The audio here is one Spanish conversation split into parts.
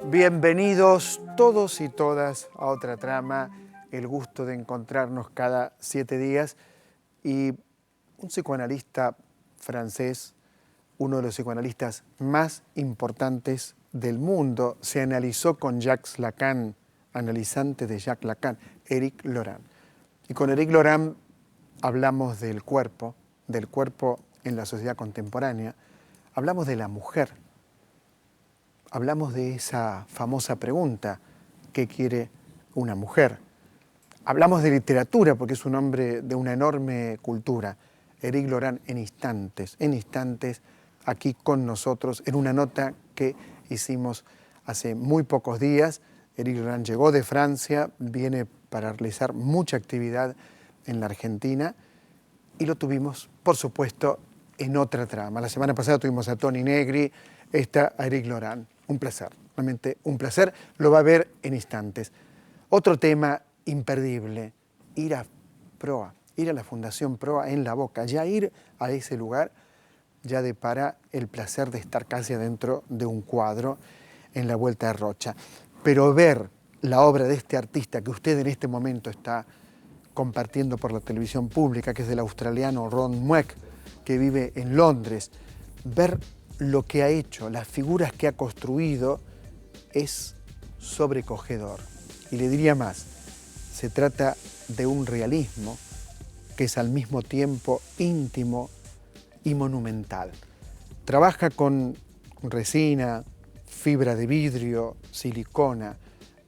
Bienvenidos todos y todas a otra trama, el gusto de encontrarnos cada 7 días. Y un psicoanalista francés, uno de los psicoanalistas más importantes del mundo, se analizó con Jacques Lacan, analizante de Jacques Lacan, Éric Laurent. Y con Éric Laurent hablamos del cuerpo en la sociedad contemporánea, hablamos de la mujer. Hablamos de esa famosa pregunta, ¿qué quiere una mujer? Hablamos de literatura, porque es un hombre de una enorme cultura. Éric Laurent en instantes, aquí con nosotros, en una nota que hicimos hace muy pocos días. Éric Laurent llegó de Francia, viene para realizar mucha actividad en la Argentina, y lo tuvimos, por supuesto, en otra trama. La semana pasada tuvimos a Toni Negri, a Éric Laurent. Un placer, realmente un placer. Lo va a ver en instantes. Otro tema imperdible, ir a Proa, ir a la Fundación Proa en La Boca. Ya ir a ese lugar ya depara el placer de estar casi adentro de un cuadro en la Vuelta de Rocha. Pero ver la obra de este artista que usted en este momento está compartiendo por la televisión pública, que es del australiano Ron Mueck, que vive en Londres, ver lo que ha hecho, las figuras que ha construido, es sobrecogedor. Y le diría más, se trata de un realismo que es al mismo tiempo íntimo y monumental. Trabaja con resina, fibra de vidrio, silicona,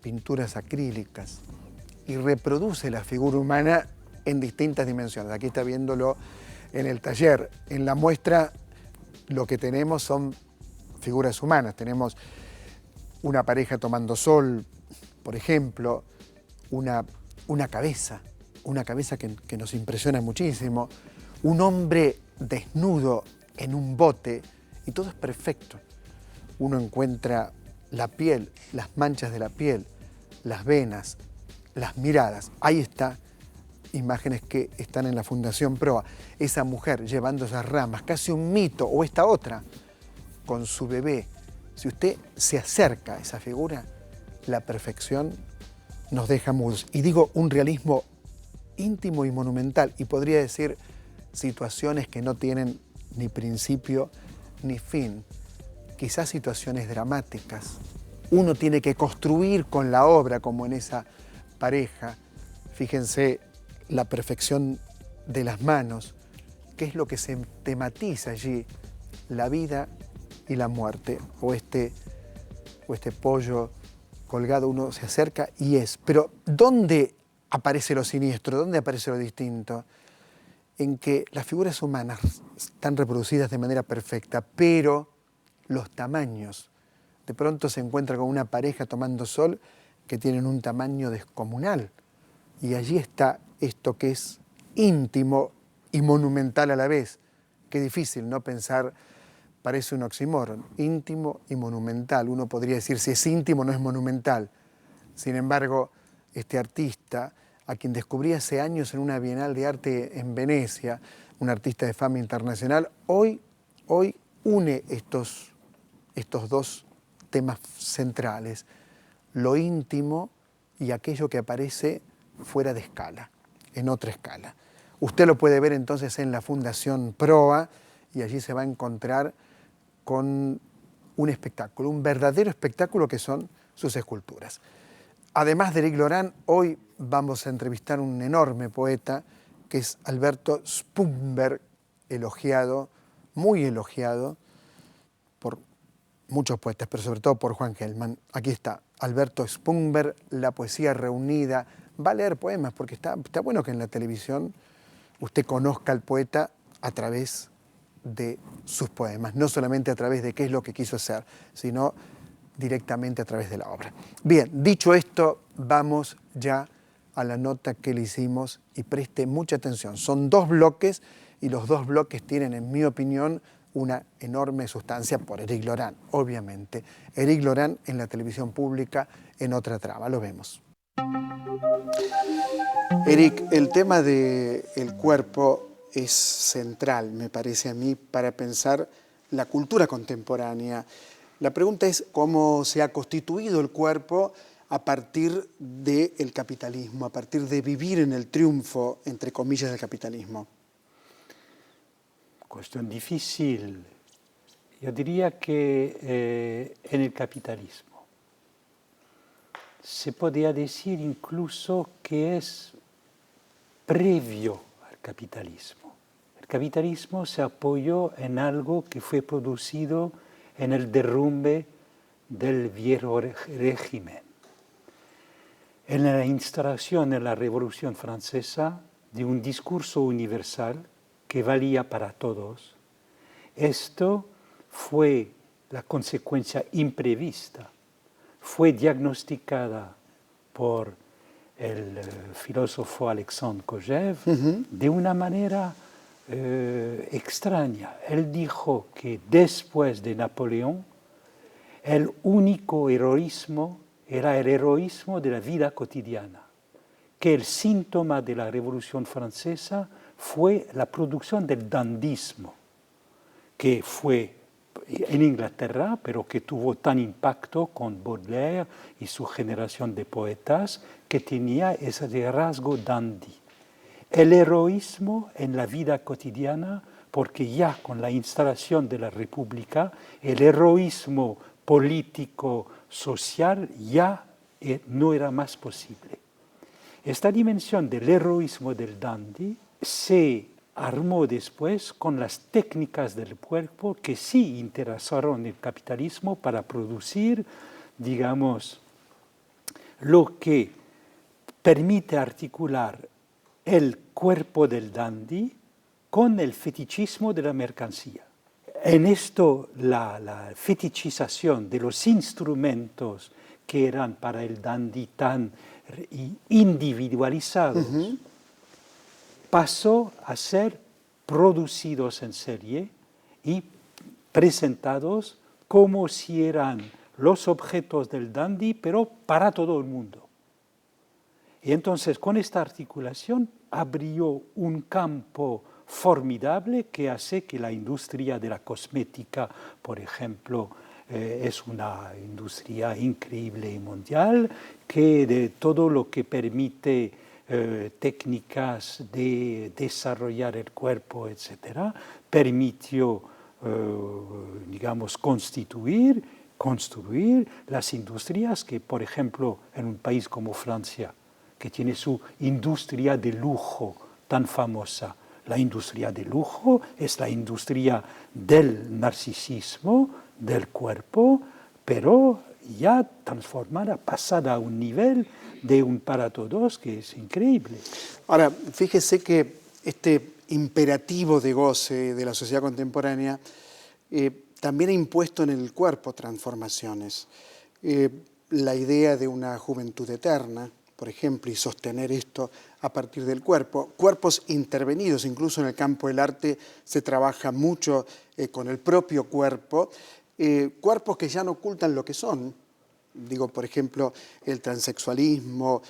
pinturas acrílicas y reproduce la figura humana en distintas dimensiones. Aquí está viéndolo en el taller. En la muestra lo que tenemos son figuras humanas. Tenemos una pareja tomando sol, por ejemplo, una cabeza que nos impresiona muchísimo, un hombre desnudo en un bote, y todo es perfecto. Uno encuentra la piel, las manchas de la piel, las venas, las miradas. Ahí está, imágenes que están en la Fundación Proa. Esa mujer llevando esas ramas, casi un mito, o esta otra, con su bebé. Si usted se acerca a esa figura, la perfección nos deja mudos. Y digo, un realismo íntimo y monumental, y podría decir situaciones que no tienen ni principio ni fin. Quizás situaciones dramáticas. Uno tiene que construir con la obra, como en esa pareja. Fíjense la perfección de las manos, qué es lo que se tematiza allí, la vida y la muerte, o este pollo colgado. Uno se acerca y es. Pero ¿dónde aparece lo siniestro? ¿Dónde aparece lo distinto? En que las figuras humanas están reproducidas de manera perfecta, pero los tamaños. De pronto se encuentra con una pareja tomando sol que tienen un tamaño descomunal. Y allí está esto que es íntimo y monumental a la vez. Qué difícil, ¿no? Pensar, parece un oxímoron, íntimo y monumental. Uno podría decir, si es íntimo no es monumental. Sin embargo, este artista, a quien descubrí hace años en una Bienal de Arte en Venecia, un artista de fama internacional, hoy une estos dos temas centrales, lo íntimo y aquello que aparece fuera de escala, en otra escala. Usted lo puede ver entonces en la Fundación Proa, y allí se va a encontrar con un espectáculo, un verdadero espectáculo que son sus esculturas. Además de Éric Laurent, hoy vamos a entrevistar a un enorme poeta que es Alberto Spumberg, elogiado, muy elogiado por muchos poetas, pero sobre todo por Juan Gelman. Aquí está, Alberto Spumberg, La poesía reunida. Va a leer poemas, porque está bueno que en la televisión usted conozca al poeta a través de sus poemas, no solamente a través de qué es lo que quiso hacer, sino directamente a través de la obra. Bien, dicho esto, vamos ya a la nota que le hicimos, y preste mucha atención. Son 2 bloques, y los 2 bloques tienen, en mi opinión, una enorme sustancia por Éric Laurent, obviamente. Éric Laurent en la televisión pública, en otra trama. Lo vemos. Éric, el tema del cuerpo es central, me parece a mí, para pensar la cultura contemporánea. La pregunta es cómo se ha constituido el cuerpo a partir del capitalismo, a partir de vivir en el triunfo, entre comillas, del capitalismo. Cuestión difícil. Yo diría que en el capitalismo se podría decir incluso que es previo al capitalismo. El capitalismo se apoyó en algo que fue producido en el derrumbe del viejo régimen. En la instalación en la Revolución Francesa de un discurso universal que valía para todos, esto fue la consecuencia imprevista, fue diagnosticada por el filósofo Alexandre Kojève de una manera extraña. Él dijo que después de Napoleón, el único heroísmo era el heroísmo de la vida cotidiana, que el síntoma de la Revolución Francesa fue la producción del dandismo, que fue en Inglaterra, pero que tuvo tan impacto con Baudelaire y su generación de poetas, que tenía ese rasgo dandy. El heroísmo en la vida cotidiana, porque ya con la instalación de la República, el heroísmo político, social, ya no era más posible. Esta dimensión del heroísmo del dandy se armó después con las técnicas del cuerpo que sí interesaron el capitalismo para producir, digamos, lo que permite articular el cuerpo del dandy con el fetichismo de la mercancía. En esto, la fetichización de los instrumentos que eran para el dandy tan individualizados, pasó a ser producidos en serie y presentados como si eran los objetos del dandy, pero para todo el mundo. Y entonces, con esta articulación, abrió un campo formidable que hace que la industria de la cosmética, por ejemplo, es una industria increíble y mundial, que de todo lo que permite técnicas de desarrollar el cuerpo, etc., permitió, digamos, construir las industrias que, por ejemplo, en un país como Francia, que tiene su industria de lujo tan famosa. La industria de lujo es la industria del narcisismo, del cuerpo, pero ya transformada, pasada a un nivel de un para todos que es increíble. Ahora, fíjese que este imperativo de goce de la sociedad contemporánea también ha impuesto en el cuerpo transformaciones. La idea de una juventud eterna, por ejemplo, y sostener esto a partir del cuerpo. Cuerpos intervenidos, incluso en el campo del arte se trabaja mucho con el propio cuerpo. Cuerpos que ya no ocultan lo que son. Digo, por ejemplo, el transexualismo,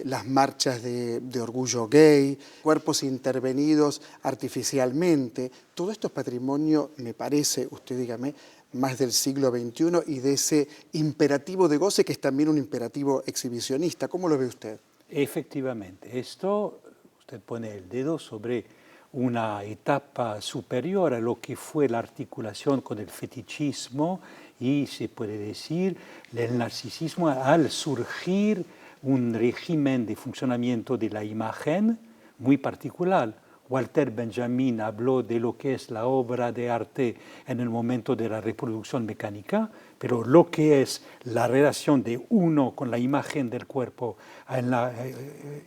las marchas de orgullo gay, cuerpos intervenidos artificialmente. Todo esto es patrimonio, me parece, usted dígame, más del siglo XXI y de ese imperativo de goce que es también un imperativo exhibicionista. ¿Cómo lo ve usted? Efectivamente, esto usted pone el dedo sobre una etapa superior a lo que fue la articulación con el fetichismo y se puede decir el narcisismo al surgir un régimen de funcionamiento de la imagen muy particular. Walter Benjamin habló de lo que es la obra de arte en el momento de la reproducción mecánica, pero lo que es la relación de uno con la imagen del cuerpo en la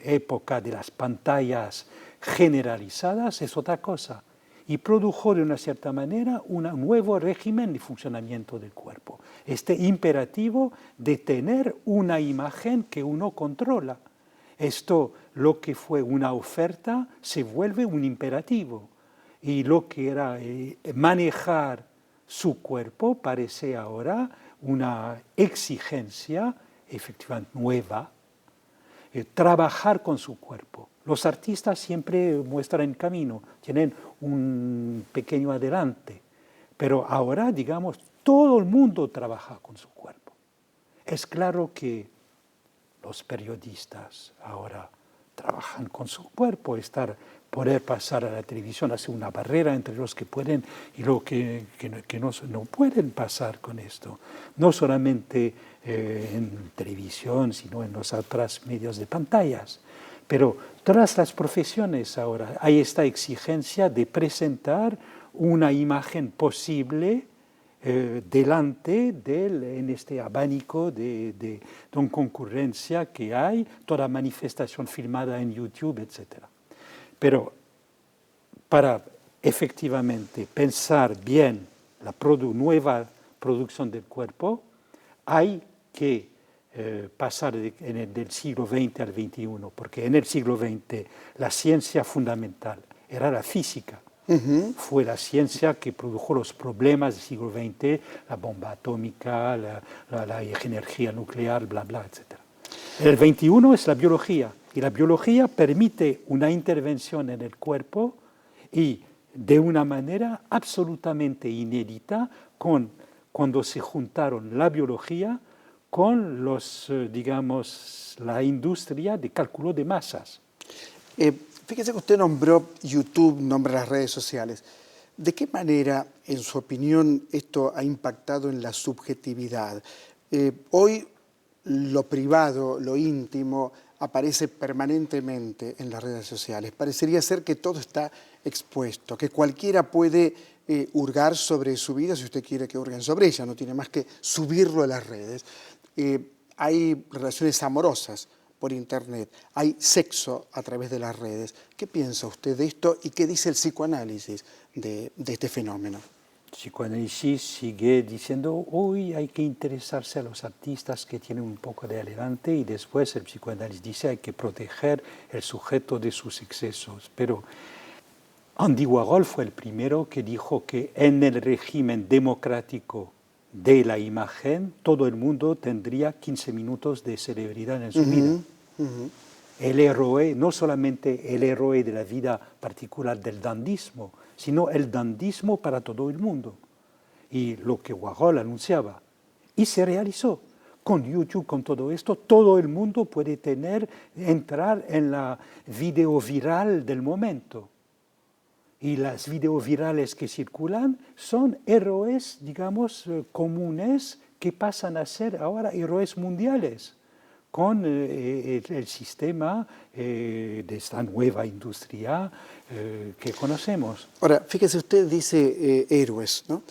época de las pantallas generalizadas es otra cosa. Y produjo de una cierta manera un nuevo régimen de funcionamiento del cuerpo. Este imperativo de tener una imagen que uno controla. Esto, lo que fue una oferta, se vuelve un imperativo. Y lo que era manejar su cuerpo parece ahora una exigencia efectivamente nueva. Trabajar con su cuerpo. Los artistas siempre muestran el camino, tienen un pequeño adelante, pero ahora, digamos, todo el mundo trabaja con su cuerpo. Es claro que los periodistas ahora trabajan con su cuerpo, poder pasar a la televisión hace una barrera entre los que pueden y los que no pueden pasar con esto. No solamente en televisión, sino en los otros medios de pantallas. Pero todas las profesiones ahora hay esta exigencia de presentar una imagen posible delante en este abanico de concurrencia que hay, toda manifestación filmada en YouTube, etc. Pero para efectivamente pensar bien la nueva producción del cuerpo, hay que pasar del siglo XX al XXI, porque en el siglo XX la ciencia fundamental era la física. Fue la ciencia que produjo los problemas del siglo XX, la bomba atómica, la energía nuclear, bla, bla, etc. El XXI es la biología, y la biología permite una intervención en el cuerpo y de una manera absolutamente inédita cuando se juntaron la biología con digamos, la industria de cálculo de masas. Fíjese que usted nombró YouTube, nombra las redes sociales. ¿De qué manera, en su opinión, esto ha impactado en la subjetividad? Hoy lo privado, lo íntimo, aparece permanentemente en las redes sociales. Parecería ser que todo está expuesto, que cualquiera puede hurgar sobre su vida si usted quiere que hurguen sobre ella, no tiene más que subirlo a las redes. Hay relaciones amorosas por Internet, hay sexo a través de las redes. ¿Qué piensa usted de esto y qué dice el psicoanálisis de este fenómeno? El psicoanálisis sigue diciendo, hoy hay que interesarse a los artistas que tienen un poco de adelante, y después el psicoanálisis dice hay que proteger el sujeto de sus excesos. Pero Andy Warhol fue el primero que dijo que en el régimen democrático de la imagen, todo el mundo tendría 15 minutos de celebridad en su vida. El héroe, no solamente el héroe de la vida particular del dandismo, sino el dandismo para todo el mundo. Y lo que Warhol anunciaba. Y se realizó. Con YouTube, con todo esto, todo el mundo puede entrar en la video viral del momento. Y las videos virales que circulan son héroes, digamos, comunes que pasan a ser ahora héroes mundiales con el sistema de esta nueva industria que conocemos. Ahora, fíjese, usted dice héroes, ¿no?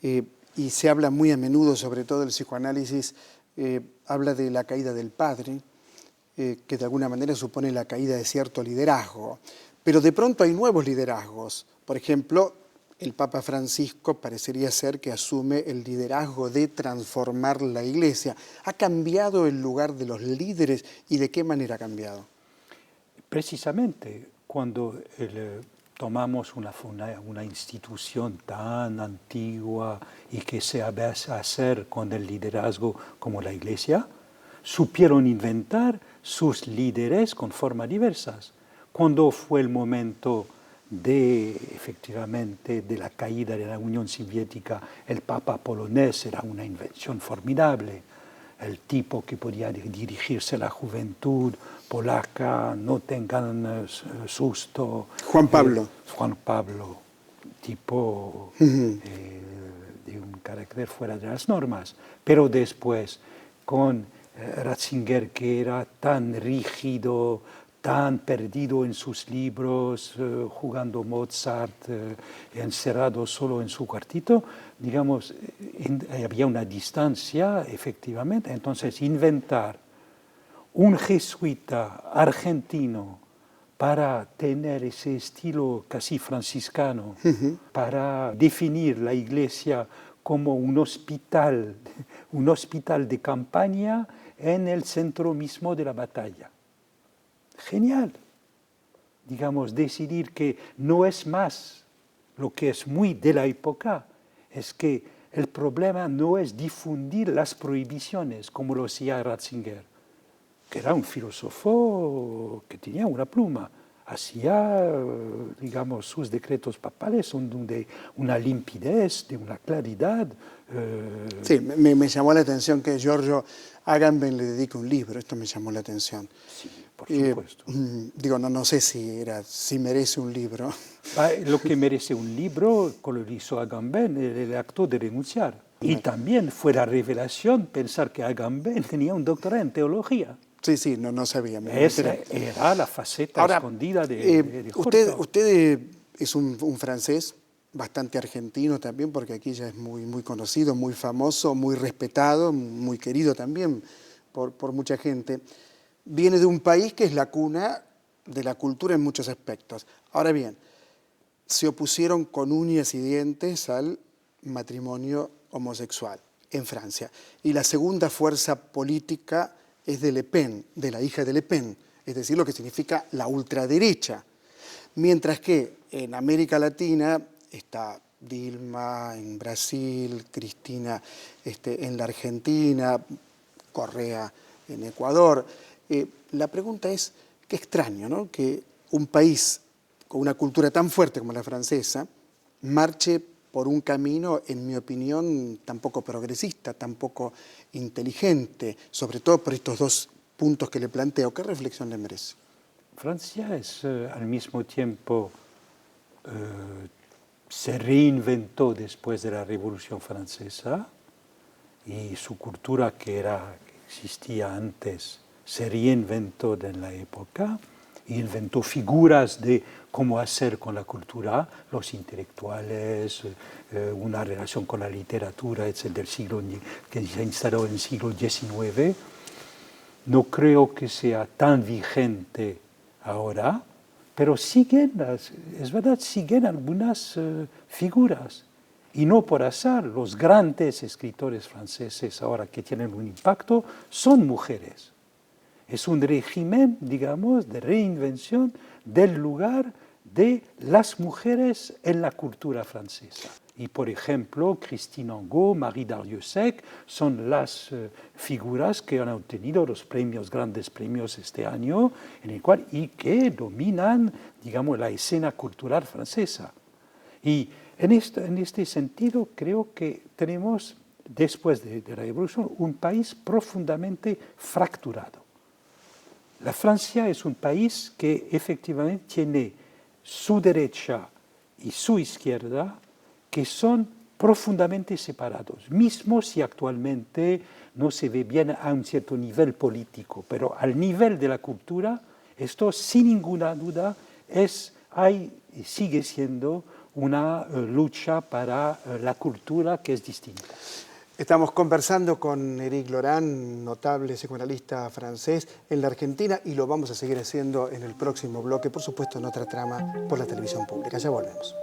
Y se habla muy a menudo, sobre todo el psicoanálisis, habla de la caída del padre, que de alguna manera supone la caída de cierto liderazgo. Pero de pronto hay nuevos liderazgos. Por ejemplo, el Papa Francisco parecería ser que asume el liderazgo de transformar la Iglesia. ¿Ha cambiado el lugar de los líderes y de qué manera ha cambiado? Precisamente cuando tomamos una institución tan antigua y que se va a hacer con el liderazgo como la Iglesia, supieron inventar sus líderes con formas diversas. Cuando fue el momento efectivamente, de la caída de la Unión Soviética, el Papa polonés era una invención formidable. El tipo que podía dirigirse a la juventud polaca, no tengan susto. Juan Pablo. Juan Pablo, tipo de un carácter fuera de las normas. Pero después, con Ratzinger, que era tan rígido, tan perdido en sus libros, jugando Mozart, encerrado solo en su cuartito, digamos, había una distancia, efectivamente. Entonces, inventar un jesuita argentino para tener ese estilo casi franciscano, para definir la Iglesia como un hospital de campaña en el centro mismo de la batalla. Genial, digamos, decidir que no es más lo que es muy de la época, es que el problema no es difundir las prohibiciones como lo hacía Ratzinger, que era un filósofo que tenía una pluma. Hacía, digamos, sus decretos papales son de una limpidez, de una claridad. Sí, me llamó la atención que Giorgio Agamben le dedique un libro, esto me llamó la atención. Sí, por supuesto. Digo, no sé si merece un libro. Lo que merece un libro, como lo hizo Agamben, el acto de renunciar. Y también fue la revelación pensar que Agamben tenía un doctorado en teología. Sí, no sabía. Esa era la faceta escondida de Jorge. Usted es un francés bastante argentino también, porque aquí ya es muy conocido, muy famoso, muy respetado, muy querido también por mucha gente. Viene de un país que es la cuna de la cultura en muchos aspectos. Ahora bien, se opusieron con uñas y dientes al matrimonio homosexual en Francia. Y la segunda fuerza política es de Le Pen, de la hija de Le Pen, es decir, lo que significa la ultraderecha. Mientras que en América Latina está Dilma en Brasil, Cristina en la Argentina, Correa en Ecuador. La pregunta es, qué extraño, ¿no?, que un país con una cultura tan fuerte como la francesa marche por un camino, en mi opinión, tan poco progresista, tan poco inteligente, sobre todo por estos dos puntos que le planteo. ¿Qué reflexión le merece? Francia es al mismo tiempo, se reinventó después de la Revolución Francesa y su cultura que existía antes se reinventó en la época y inventó figuras de cómo hacer con la cultura, los intelectuales, una relación con la literatura, del siglo, que se instaló en el siglo XIX. No creo que sea tan vigente ahora, pero es verdad, siguen algunas figuras. Y no por azar, los grandes escritores franceses ahora que tienen un impacto son mujeres. Es un régimen, digamos, de reinvención del lugar de las mujeres en la cultura francesa. Y, por ejemplo, Christine Angot, Marie Darrieussecq son las figuras que han obtenido los grandes premios este año, y que dominan, digamos, la escena cultural francesa. Y en este sentido creo que tenemos, después de la Revolución, un país profundamente fracturado. La Francia es un país que efectivamente tiene su derecha y su izquierda que son profundamente separados, mismo si actualmente no se ve bien a un cierto nivel político, pero al nivel de la cultura, esto sin ninguna duda sigue siendo una lucha para la cultura que es distinta. Estamos conversando con Éric Laurent, notable psicoanalista francés en la Argentina, y lo vamos a seguir haciendo en el próximo bloque, por supuesto en otra trama por la televisión pública. Ya volvemos.